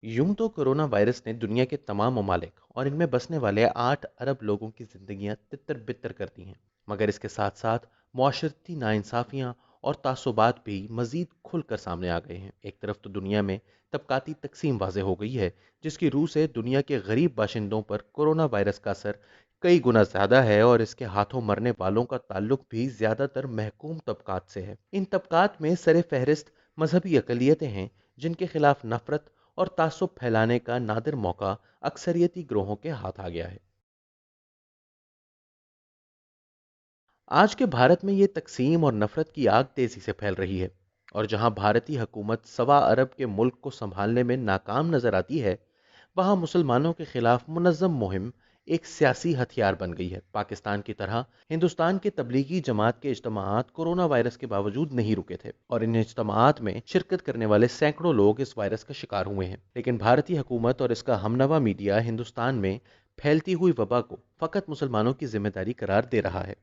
यूं तो corona virus ने दुनिया के तमाम ममालिक और इनमें बसने वाले 8 अरब लोगों की जिंदगियां तितर बितर कर दी हैं। मगर इसके साथ साथ माशरती नाइंसाफियां और तासुबात भी मजीद खुलकर सामने आ गए हैं। एक तरफ तो दुनिया में तबकाती तकसीम वाज़ेह हो गई है, जिसकी रूह से दुनिया के गरीब बाशिंदों पर कोरोना वायरस का असर कई गुना ज़्यादा है और इसके हाथों मरने वालों का ताल्लुक भी ज़्यादातर महकूम तबकात से है। इन तबकात में सर फहरिस्त मजहबी अकलियतें हैं, जिनके खिलाफ नफरत और तासुब फैलाने का नादिर मौका अक्सरियती ग्रोहों के हाथ आ गया है। आज के भारत में ये तकसीम और नफरत की आग तेजी से फैल रही है, और जहां भारतीय हुकूमत 1.25 अरब के मुल्क को संभालने में नाकाम नजर आती है, वहां मुसलमानों के खिलाफ मुनज़्ज़म मुहिम एक सियासी हथियार बन गई है। पाकिस्तान की तरह हिंदुस्तान के तबलीगी जमात के इज्तमाआत कोरोना वायरस के बावजूद नहीं रुके थे, और इन इज्तमाआत में शिरकत करने वाले सैकड़ों लोग इस वायरस का शिकार हुए हैं। लेकिन भारतीय हुकूमत और इसका हमनवा मीडिया हिंदुस्तान में फैलती हुई वबा को फकत मुसलमानों की जिम्मेदारी करार दे रहा है।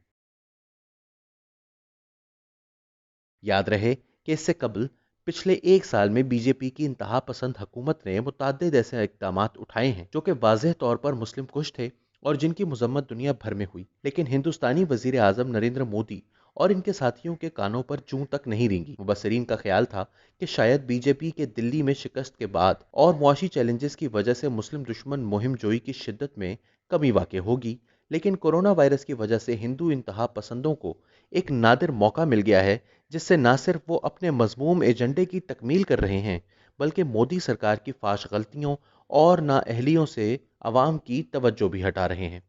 याद रहे कि इससे कबल पिछले एक साल में बीजेपी की इंतहा पसंद हुकूमत ने मुतअद्दिद ऐसे इकदाम उठाए हैं जो कि वाज़ेह तौर पर मुस्लिम कुश थे और जिनकी मजम्मत दुनिया भर में हुई, लेकिन हिंदुस्तानी वजीर आजम नरेंद्र मोदी और इनके साथियों के कानों पर जूं तक नहीं रेंगी। मुबसरीन का ख्याल था कि शायद बीजेपी के दिल्ली में शिकस्त के बाद और मुआशी चैलेंजेस की वजह से मुस्लिम दुश्मन मुहिम जोई की शिद्दत में कमी वाक़ होगी, लेकिन कोरोना वायरस की वजह से हिंदू इंतहा पसंदों को एक नादिर मौका मिल गया है, जिससे न सिर्फ वो अपने मजमूम एजेंडे की तकमील कर रहे हैं, बल्कि मोदी सरकार की फाश गलतियों और नाअहलियों से अवाम की तवज्जो भी हटा रहे हैं।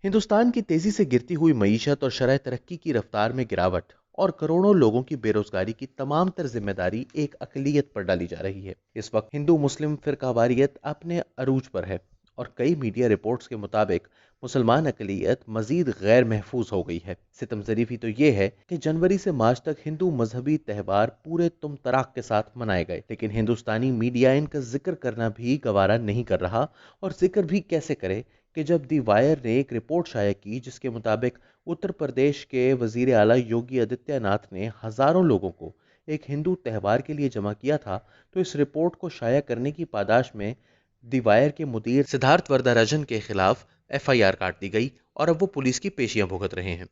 हिंदुस्तान की तेजी से गिरती हुई मईशत और शरह तरक्की की रफ्तार में गिरावट और करोड़ों लोगों की बेरोजगारी की तमाम तर जिम्मेदारी एक अकलियत पर डाली जा रही है। इस वक्त हिंदू मुस्लिम फिरकावारियत अपने अरूज पर है, और कई मीडिया रिपोर्ट्स के मुताबिक मुसलमान अकलियत मजीद गैर महफूज हो गई है। सितम ज़रीफी तो ये है कि जनवरी से मार्च तक हिंदू मजहबी त्यौहार पूरे तुम तराक के साथ मनाए गए, लेकिन हिंदुस्तानी मीडिया इनका जिक्र करना भी गवारा नहीं कर रहा, और जिक्र भी कैसे करे कि जब दी वायर ने एक रिपोर्ट शाया की जिसके मुताबिक उत्तर प्रदेश के वजीर आला योगी आदित्यनाथ ने हजारों लोगों को एक हिंदू त्यौहार के लिए जमा किया था, तो इस रिपोर्ट को शाया करने की पादाश में दी वायर के मुदीर सिद्धार्थ वरदराजन के खिलाफ एफआईआर काट दी गई और अब वो पुलिस की पेशियां भुगत रहे हैं।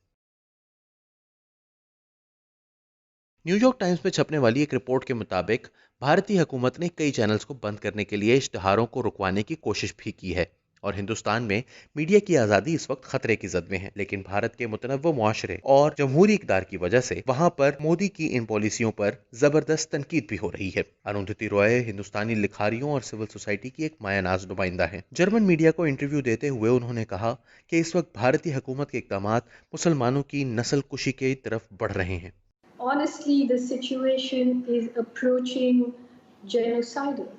न्यूयॉर्क टाइम्स में छपने वाली एक रिपोर्ट के मुताबिक भारतीय हुकूमत ने कई चैनल्स को बंद करने के लिए इश्तहारों को रुकवाने की कोशिश भी की है, और हिंदुस्तान में मीडिया की आज़ादी इस वक्त खतरे की जद में है। लेकिन भारत के मुतनव्वो मुआशरे और जमहूरी इक़दार की वजह से वहां पर मोदी की इन पॉलिसियों पर जबरदस्त तनकीद भी हो रही है। अरुंधति रॉय हिंदुस्तानी लिखारियों और सिविल सोसाइटी की एक मायानाज नुमाइंदा है। जर्मन मीडिया को इंटरव्यू देते हुए उन्होंने कहा कि इस वक्त भारतीय हुकूमत के इक़दाम मुसलमानों की नस्ल कुशी की तरफ बढ़ रहे हैं। Honestly, the situation is approaching genocidal,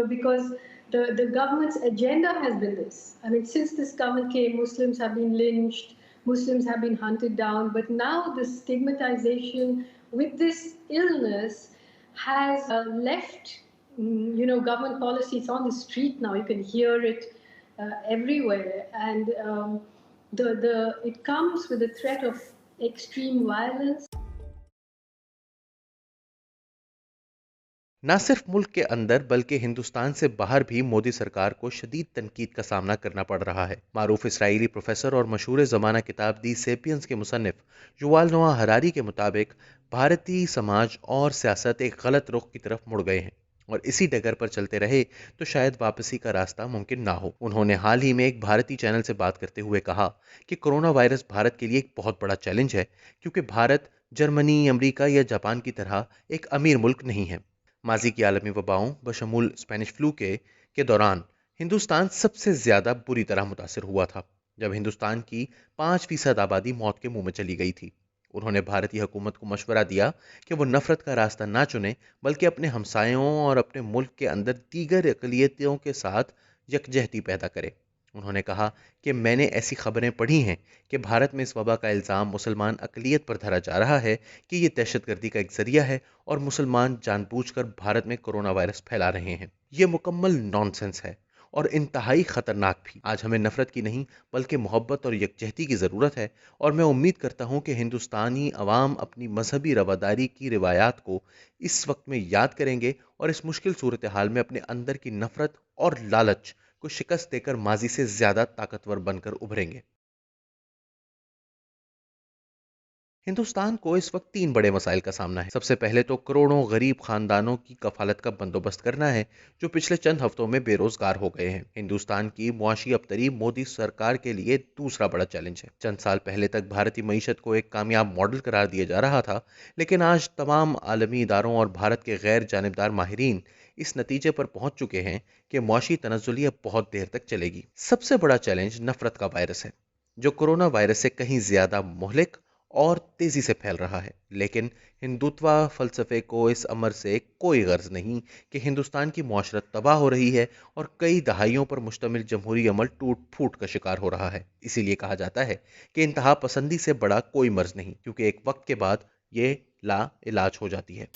because the government's agenda has been this. I mean, since this government came, Muslims have been lynched, Muslims have been hunted down, but now the stigmatization with this illness has left, government policy. It's on the street now. You can hear it everywhere. And it comes with the threat of extreme violence. न सिर्फ मुल्क के अंदर बल्कि हिंदुस्तान से बाहर भी मोदी सरकार को शदीद तनकीद का सामना करना पड़ रहा है। मारूफ इसराइली प्रोफेसर और मशहूर ज़माना किताब दी सेपियंस के मुसन्निफ युवाल नोआ हरारी के मुताबिक भारतीय समाज और सियासत एक गलत रुख की तरफ मुड़ गए हैं, और इसी डगर पर चलते रहे तो शायद वापसी का रास्ता मुमकिन ना हो। उन्होंने हाल ही में एक भारतीय चैनल से बात करते हुए कहा कि कोरोना वायरस भारत के लिए एक बहुत बड़ा चैलेंज है, क्योंकि भारत जर्मनी, अमेरिका या जापान की तरह एक अमीर मुल्क नहीं है। माजी की आलमी वबाओं बशमूल स्पेनिश फ्लू के दौरान हिंदुस्तान सबसे ज्यादा बुरी तरह मुतासर हुआ था, जब हिंदुस्तान की 5% आबादी मौत के मुंह में चली गई थी। उन्होंने भारतीय हुकूमत को मशवरा दिया कि वो नफरत का रास्ता ना चुने, बल्कि अपने हमसायों और अपने मुल्क के अंदर दीगर अकलियतों के साथ यकजहती पैदा करे। उन्होंने कहा कि मैंने ऐसी खबरें पढ़ी हैं कि भारत में इस वबा का इल्ज़ाम मुसलमान अकलियत पर धरा जा रहा है कि ये दहशतगर्दी का एक जरिया है और मुसलमान जानबूझकर भारत में कोरोना वायरस फैला रहे हैं। ये मुकम्मल नॉनसेंस है, اور انتہائی خطرناک بھی۔ آج ہمیں نفرت کی نہیں بلکہ محبت اور یکجہتی کی ضرورت ہے، اور میں امید کرتا ہوں کہ ہندوستانی عوام اپنی مذہبی رواداری کی روایات کو اس وقت میں یاد کریں گے اور اس مشکل صورتحال میں اپنے اندر کی نفرت اور لالچ کو شکست دے کر ماضی سے زیادہ طاقتور بن کر ابھریں گے۔ ہندوستان کو اس وقت 3 بڑے مسائل کا سامنا ہے۔ سب سے پہلے تو کروڑوں غریب خاندانوں کی کفالت کا بندوبست کرنا ہے، جو پچھلے چند ہفتوں میں بے روزگار ہو گئے ہیں۔ ہندوستان کی معاشی ابتری مودی سرکار کے لیے دوسرا بڑا چیلنج ہے۔ چند سال پہلے تک بھارتی معیشت کو ایک کامیاب ماڈل قرار دیا جا رہا تھا، لیکن آج تمام عالمی اداروں اور بھارت کے غیر جانبدار ماہرین اس نتیجے پر پہنچ چکے ہیں کہ معاشی تنزلی اب بہت دیر تک چلے گی۔ سب سے بڑا چیلنج نفرت کا وائرس ہے، جو کورونا وائرس سے کہیں زیادہ مہلک اور تیزی سے پھیل رہا ہے۔ لیکن ہندوتوا فلسفے کو اس امر سے کوئی غرض نہیں کہ ہندوستان کی معاشرت تباہ ہو رہی ہے اور کئی دہائیوں پر مشتمل جمہوری عمل ٹوٹ پھوٹ کا شکار ہو رہا ہے۔ اسی لیے کہا جاتا ہے کہ انتہا پسندی سے بڑا کوئی مرض نہیں، کیونکہ ایک وقت کے بعد یہ لا علاج ہو جاتی ہے۔